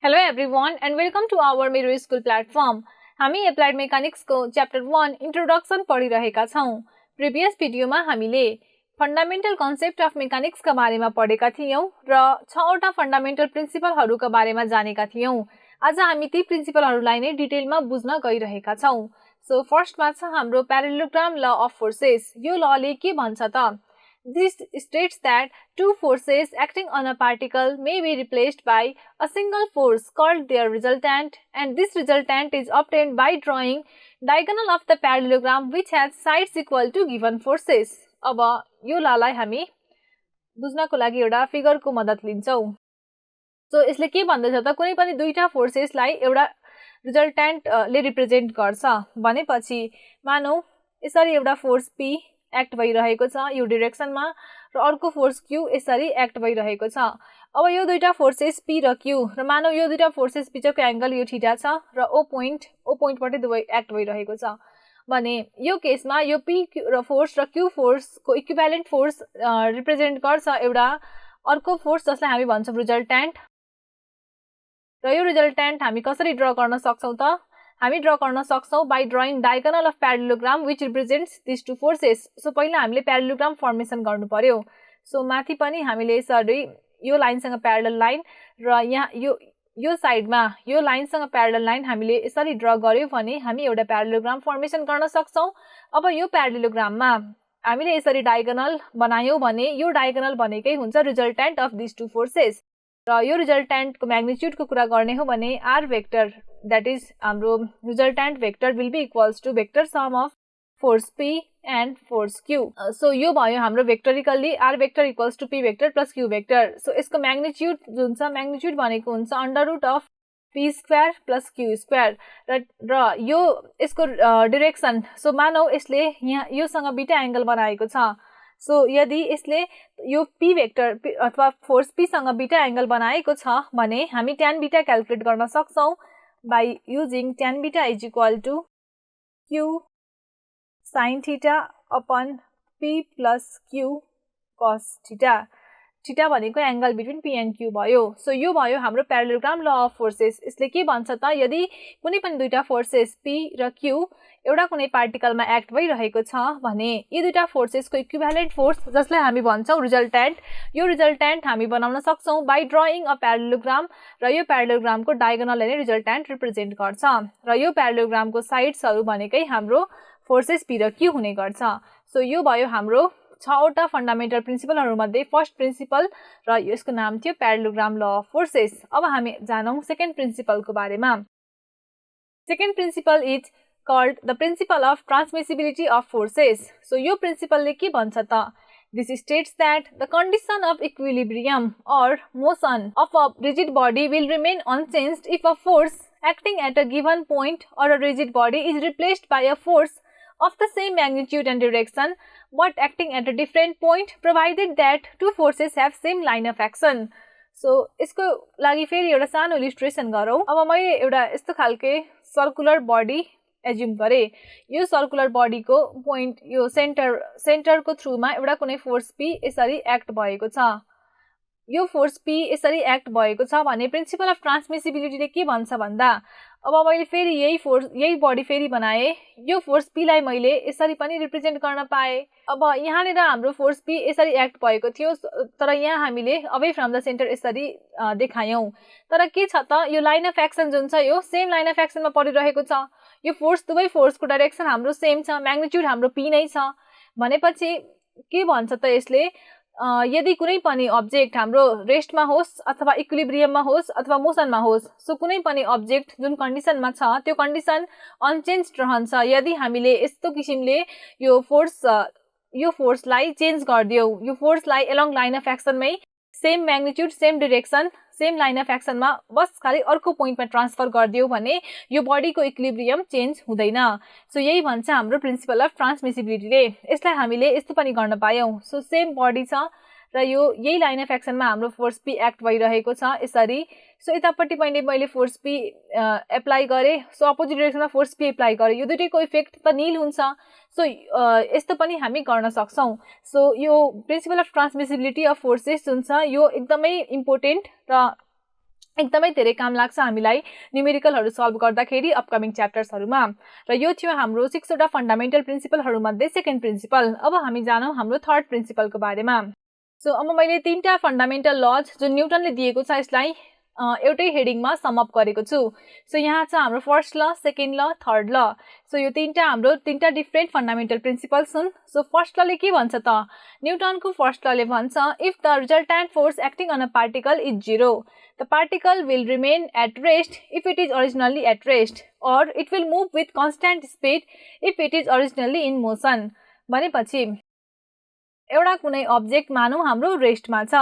Hello everyone and welcome to our Miro School platform. हामी applied mechanics को chapter 1 introduction पढिरहेका छौं. Previous भिडियोमा हामीले फंडामेंटल कन्सेप्ट अफ मेकानिक्स का बारेमा पढेका थियौं र 6 वटा फंडामेंटल प्रिन्सिपलहरुका बारेमा जानेका थियौं. आज हामी ती प्रिन्सिपलहरुलाई नै डिटेलमा बुझ्न गइरहेका छौं. सो फर्स्टमा छ हाम्रो प्यारालेलोग्राम ल अफ फोर्सेस. यो लले के भन्छ त? This states that two forces acting on a particle may be replaced by a single force called their resultant, and this resultant is obtained by drawing diagonal of the parallelogram which has sides equal to given forces. अब यो लालाई हामी बुझ्नको लागि एउटा फिगरको मद्दत लिन्छौं. So यसले के भन्दैछ त? कुनै पनि दुईटा फोर्सेसलाई एउटा रिजल्टेन्ट ले रिप्रेजेन्ट गर्छ भनेपछि मानौ यसरी एउटा फोर्स P एक्ट भइरहेको छ यो डाइरेक्सनमा र अर्को फोर्स Q यसरी एक्ट भइरहेको छ. अब यो दुईटा फोर्सेस P र Q र मानौ यो दुईटा फोर्सेस बीचको एंगल यो थीटा छ र O पोइन्टबाट दुवै एक्ट भइरहेको छ भने यो केसमा यो P र फोर्स र Q फोर्स को इक्विभ्यालेन्ट फोर्स रिप्रेजेन्ट गर्छ एउटा अर्को फोर्स जसलाई हामी भन्छौं रिजल्टेन्ट. र यो रिजल्टेन्ट हामी कसरी ड्रा गर्न सक्छौं त? हामी ड्रा गर्न सक्छौं by drawing diagonal of parallelogram which represents this two forces. So पहिला हामीले प्यारालेलोग्राम फर्मेसन गर्नु पर्यो. सो माथि पनि हामीले यसरी यो लाइनसँग प्यारलल लाइन र यहाँ यो साइडमा यो लाइनसँग प्यारलल लाइन हामीले यसरी ड्रा गर्यौं भने हामी एउटा प्यारालेलोग्राम फर्मेसन गर्न सक्छौं. अब यो प्यारालेलोग्राममा हामीले यसरी डायगोनल बनायौं भने यो डायगोनल भनेकै हुन्छ resultant of this two forces. र यो रिजल्टेन्ट को म्याग्निट्युड को कुरा गर्ने हो भने r वेक्टर दैट इज हाम्रो resultant vector will be equals to vector sum of force P and force Q. So यो भयो हाम्रो vectorically r vector equals to P vector plus Q vector. So यसको म्याग्निट्युड जुन छ magnitude भनेको हुन्छ under root of P square plus Q square र यो यसको डाइरेक्सन. सो मानौ यसले यहाँ योसँग बीटा एंगल बनाएको छ. सो यदि यसले यो P वेक्टर अथवा फोर्स P सँग बीटा एंगल बनाएको छ भने हामी tan बीटा क्याल्कुलेट गर्न सक्छौं by using tan beta is equal to Q sin theta upon P plus Q cos theta. Theta भनेको angle between P and Q भयो. सो यो भयो हाम्रो प्यारालेलोग्राम ल अफ फोर्सेस. यसले के भन्छ त? यदि कुनै पनि दुईटा फोर्सेस P र Q एउटा कुनै पार्टिकलमा एक्ट भइरहेको छ भने यी दुईटा फोर्सेसको इक्विभ्यालेन्ट फोर्स जसलाई हामी भन्छौं रिजल्टेन्ट, यो रिजल्टेन्ट हामी बनाउन सक्छौं बाइ ड्राइङ अ प्यारालेलोग्राम र यो प्यारालेलोग्रामको डायगोनलले नै रिजल्टेन्ट रिप्रेजेन्ट गर्छ र यो प्यारालेलोग्रामको साइड्सहरु भनेकै हाम्रो फोर्सेस P र Q हुने गर्छ. सो यो भयो हाम्रो 6 वटा फंडामेंटल प्रिन्सिपलहरु मध्ये फर्स्ट प्रिन्सिपल र यसको नाम थियो प्यारालेलोग्राम ल अफ फोर्सेस. अब हामी जानौं सेकेन्ड प्रिन्सिपलको बारेमा. Second principle is called the principle of transmissibility of forces. So यो प्रिन्सिपलले के भन्छ त? This states that the condition of equilibrium or motion of a rigid body will remain unchanged if a force acting at a given point or a rigid body is replaced by a force of the same magnitude and direction but acting at a different point provided that two forces have same line of action. So यसको लागि फेरि एउटा सानो illustration गरौँ. अब मैले एउटा यस्तो खालके सर्कुलर बडी एज्युम गरे. यो सर्कुलर बडी को पोइन्ट यो सेन्टर को थ्रुमा एउटा कुनै फोर्स P यसरी एक्ट भएको छ. यो फोर्स P यसरी एक्ट भएको छ भने प्रिन्सिपल अफ ट्रान्समिसिबिलिटीले के भन्छ भन्दा अब मैले फेरि यही बडी फेरि बनाए. यो फोर्स P लाई मैले यसरी पनि रिप्रेजेन्ट गर्न पाए. अब यहाँनेर हाम्रो फोर्स P यसरी एक्ट भएको थियो तर यहाँ हामीले अवे फ्रम द सेन्टर यसरी देखायौं. तर के छ त यो लाइन अफ एक्सन जुन छ यो सेम लाइन अफ एक्सनमा परिरहेको छ. यो फोर्स दुवै फोर्सको डाइरेक्सन हाम्रो सेम छ, म्याग्निट्युड हाम्रो P नै छ भनेपछि के भन्छ त यसले यदि कुनै पनि अब्जेक्ट हाम्रो रेस्टमा होस् अथवा इक्विलिब्रियममा होस् अथवा मोसनमा होस् सो कुनै पनि अब्जेक्ट जुन कन्डिसनमा छ त्यो कन्डिसन अनचेन्ज्ड रहन्छ यदि हामीले यस्तो किसिमले यो फोर्सलाई चेन्ज गर्दियौ. यो फोर्सलाई एलोङ लाइन अफ एक्सनमै same magnitude same direction same line of एक्सनमा बस खाली अर्को पोइन्टमा ट्रान्सफर गरिदियो भने यो बडीको इक्विलिब्रियम चेन्ज हुँदैन. सो यही भन्छ हाम्रो प्रिन्सिपल अफ ट्रान्समिसिबिलिटीले. यसलाई हामीले यस्तो पनि गर्न पायौं. सो सेम बडी छ र यो यही लाइन अफ एक्सनमा हाम्रो फोर्स पी एक्ट भइरहेको छ यसरी। सो यतापट्टि मैले फोर्स पी एप्लाई गरेँ, सो अपोजिट डिरेक्सनमा फोर्स पी एप्लाई गरेँ, यो दुईटैको इफेक्ट त निल हुन्छ। सो यस्तो पनि हामी गर्न सक्छौँ। सो यो प्रिन्सिपल अफ ट्रान्समिसिबिलिटी अफ फोर्सेस जुन छ यो एकदमै इम्पोर्टेन्ट र एकदमै धेरै काम लाग्छ हामीलाई न्युमेरिकलहरू सल्भ गर्दाखेरि अपकमिङ च्याप्टर्सहरूमा। र यो थियो हाम्रो 6 वटा फन्डामेन्टल प्रिन्सिपलहरू मध्ये सेकेन्ड प्रिन्सिपल। अब हामी जानौँ हाम्रो थर्ड प्रिन्सिपलको बारेमा। सो अब मैले 3टा फन्डामेन्टल लज जुन न्युटनले दिएको छ यसलाई एउटै हेडिङमा समअप गरेको छु। सो यहाँ छ हाम्रो फर्स्ट ल, सेकेन्ड ल, थर्ड ल। सो यो हाम्रो 3टा डिफ्रेन्ट फन्डामेन्टल प्रिन्सिपल्स हुन्। सो फर्स्ट लले के भन्छ त, न्युटनको फर्स्ट लले भन्छ if the resultant force acting on a particle is 0 the particle will remain at rest if it is originally at rest or it will move with constant speed if it is originally in motion। भनेपछि एउटा कुनै object मानौँ हाम्रो रेस्टमा छ।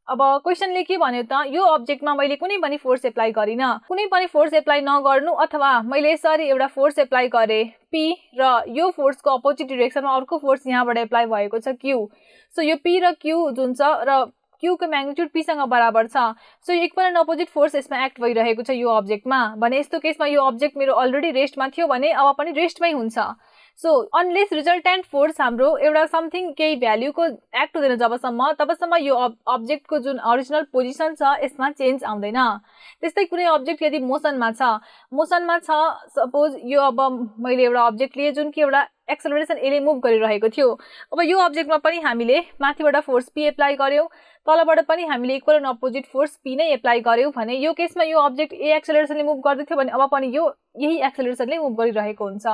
अब क्वेसनले के भन्यो त, यो अब्जेक्टमा मैले कुनै पनि फोर्स एप्लाई गरिन, कुनै पनि फोर्स एप्लाई नगर्नु अथवा मैले यसरी एउटा फोर्स एप्लाई गरेँ पी र यो फोर्सको अपोजिट डिरेक्सनमा अर्को फोर्स यहाँबाट एप्लाई भएको छ क्यू। सो यो पी र क्यू जुन छ र क्यू को म्याग्निट्युड पी सँग बराबर छ। So equal and opposite force यसमा एक्ट भइरहेको छ यो अब्जेक्टमा। भने यस्तो केसमा यो अब्जेक्ट मेरो अलरेडी रेस्टमा थियो भने अब पनि रेस्टमै हुन्छ। सो अनलेस रिजल्टेन्ट फोर्स हाम्रो एउटा समथिङ केही भ्याल्युको एक्ट हुँदैन जबसम्म, तबसम्म यो अब्जेक्टको जुन ओरिजिनल पोजिसन छ यसमा चेन्ज आउँदैन। त्यस्तै कुनै अब्जेक्ट यदि मोसनमा छ सपोज यो अब मैले एउटा अब्जेक्ट लिएँ जुन कि एउटा एक्सेलरेसन एले मुभ गरिरहेको थियो। अब यो अब्जेक्टमा पनि हामीले माथिबाट फोर्स पी एप्लाई गर्यौँ, तलबाट पनि हामीले equal and opposite force P नै एप्लाई गर्यौँ भने यो केसमा यो अब्जेक्ट ए एक्सेलरेसनले मुभ गर्दै थियो भने अब पनि यो यही एक्सेलरेसनले मुभ गरिरहेको हुन्छ,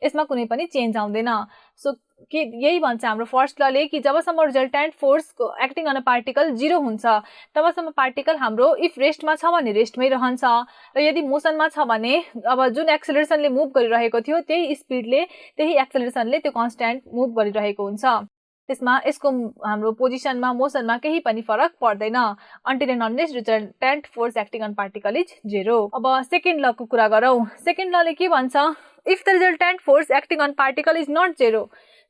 यसमा कुनै पनि चेन्ज आउँदैन। सो के यही भन्छ हाम्रो फर्स्ट लले कि जबसम्म रिजल्टेन्ट फोर्सको एक्टिङ अन अ पार्टिकल 0 हुन्छ तबसम्म पार्टिकल हाम्रो इफ रेस्टमा छ भने रेस्टमै रहन्छ, र यदि मोसनमा छ भने अब जुन एक्सेलरेसनले मुभ गरिरहेको थियो त्यही स्पिडले त्यही एक्सेलरेसनले त्यो कन्स्ट्यान्ट मुभ गरिरहेको हुन्छ। त्यसमा यसको हाम्रो पोजिसनमा मोसनमा केही पनि फरक पर्दैन until and unless resultant force acting on particle is 0। अब सेकेन्ड लको कुरा गरौँ। सेकेन्ड लले के भन्छ, if the resultant force acting on particle is not 0।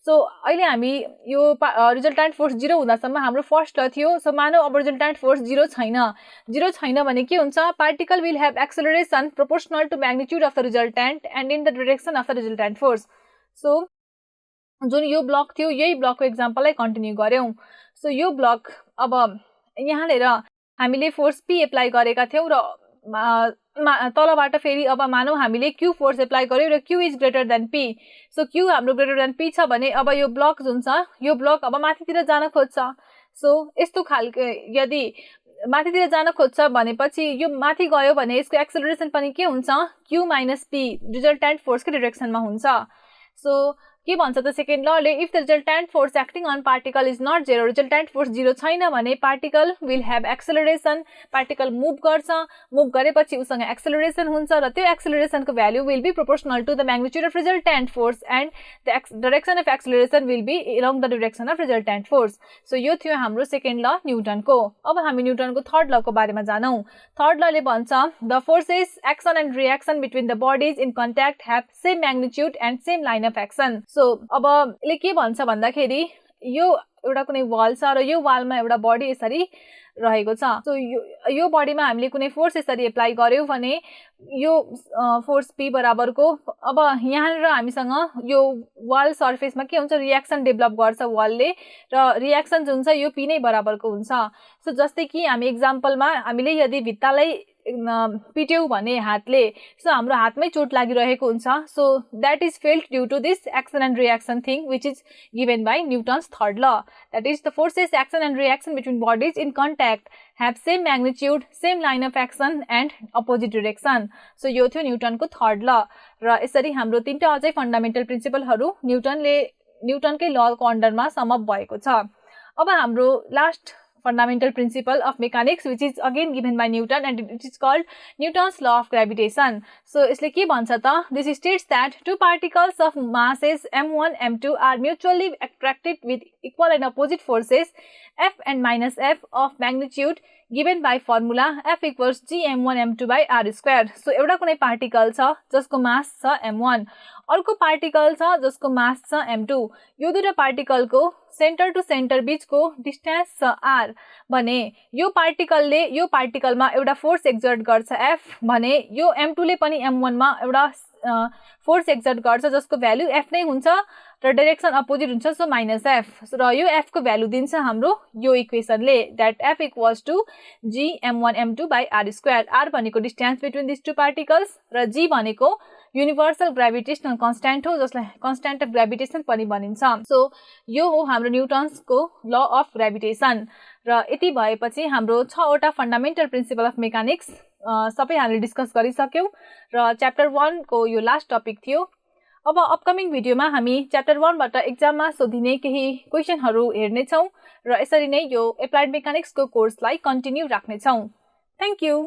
So अहिले हामी यो रिजल्टेन्ट फोर्स 0 हुँदासम्म हाम्रो फर्स्ट ल थियो। सो मानौ अब रिजल्टेन्ट फोर्स 0 छैन भने के हुन्छ, particle will have acceleration proportional to magnitude of the resultant and in the direction of the resultant force. So जुन यो ब्लक थियो यही ब्लकको एक्जाम्पललाई कन्टिन्यू गऱ्यौँ। सो यो ब्लक अब यहाँनिर हामीले फोर्स पी एप्लाई गरेका थियौँ र तलबाट फेरि अब मानौँ हामीले क्यू फोर्स एप्लाई गर्यौँ र Q is greater than P. So Q हाम्रो ग्रेटर देन पी छ भने अब यो ब्लक जुन छ यो ब्लक अब माथितिर जान खोज्छ। सो यस्तो खालको यदि माथितिर जान खोज्छ भनेपछि यो माथि गयो भने यसको एक्सेलरेसन पनि के हुन्छ, क्यू माइनस पी रिजल्टेन्ट फोर्सको डिरेक्सनमा हुन्छ। सो के भन्छ त सेकेन्ड लले, if the resultant force acting on particle is not 0, resultant force 0 छैन भने particle will have acceleration, particle move गर्छ, मुभ गरेपछि उसँग एक्सेलरेसन हुन्छ र त्यो एक्सेलरेसनको value will be proportional to the magnitude of resultant force and the direction of acceleration will be along the direction of resultant force. So यो थियो हाम्रो सेकेन्ड ल न्युटनको। अब हामी न्युटनको थर्ड लको बारेमा जानौँ। थर्ड लले भन्छ the forces action and reaction between the bodies in contact have same magnitude and same line of action. So अब यसले के भन्छ भन्दाखेरि यो एउटा कुनै वाल छ र यो वालमा एउटा बडी यसरी रहेको छ। सो यो बडीमा हामीले कुनै फोर्स यसरी एप्लाई गर्यौँ भने यो फोर्स पी बराबरको अब यहाँनिर हामीसँग यो वाल सर्फेसमा के हुन्छ, रिएक्सन डेभलप गर्छ वालले र रिएक्सन जुन छ यो पी नै बराबरको हुन्छ। सो जस्तै कि हामी एक्जाम्पलमा हामीले यदि भित्तालाई पिट्यौँ भने हातले, सो हाम्रो हातमै चोट लागिरहेको हुन्छ। So that is felt due to this action and reaction thing which is given by Newton's third law, that is the forces action and reaction between bodies in contact have same magnitude, same line of action and opposite direction। So यो थियो न्युटनको third ल र यसरी हाम्रो 3टा अझै fundamental प्रिन्सिपलहरू न्युटनकै लको अन्डरमा sum up भएको छ। अब हाम्रो last fundamental principle of mechanics which is again given by Newton and it is called Newton's law of gravitation। So यसले के भन्छ त, this states that two particles of masses m1 m2 are mutually attracted with equal and opposite forces f and minus f of magnitude given by formula f equals g m1 m2 by r square। So एउटा कुनै particle छ जसको मास छ m1, अर्को particle छ जसको मास छ m2। यो दुईटा पार्टिकलको सेन्टर टु सेन्टर बीचको डिस्टेन्स छ r भने यो पार्टिकलले यो पार्टिकलमा एउटा फोर्स एक्जर्ट गर्छ f भने यो m2 ले पनि m1 मा एउटा फोर्स एक्जर्ट गर्छ जसको भ्यालु f नै हुन्छ र डाइरेक्सन अपोजिट हुन्छ सो -f र यो f को भ्यालु दिन्छ हाम्रो यो इक्वेसनले that f equals to g m1 m2 by r² r भनेको distance between this two particles र g भनेको युनिभर्सल ग्रेभिटेशनल कन्स्ट्यान्ट हो जसलाई कन्स्ट्यान्ट अफ ग्रेभिटेसन पनि भनिन्छ सो यो हो हाम्रो न्युटन्सको ल अफ ग्रेभिटेसन र यति भएपछि हाम्रो 6 वटा फन्डामेन्टल प्रिन्सिपल अफ मेकानिक्स सबै हामीले डिस्कस गरिसक्यौ र च्याप्टर 1 को यो लास्ट टपिक थियो अब अपकमिङ भिडियोमा हामी च्याप्टर 1 बाट एक्जाममा सोधिने केही क्वेशनहरु हेर्ने छौं र यसरी नै यो एप्लाइड मेकानिक्स को कोर्सलाई कन्टिन्यू राख्ने छौं थ्यांक यू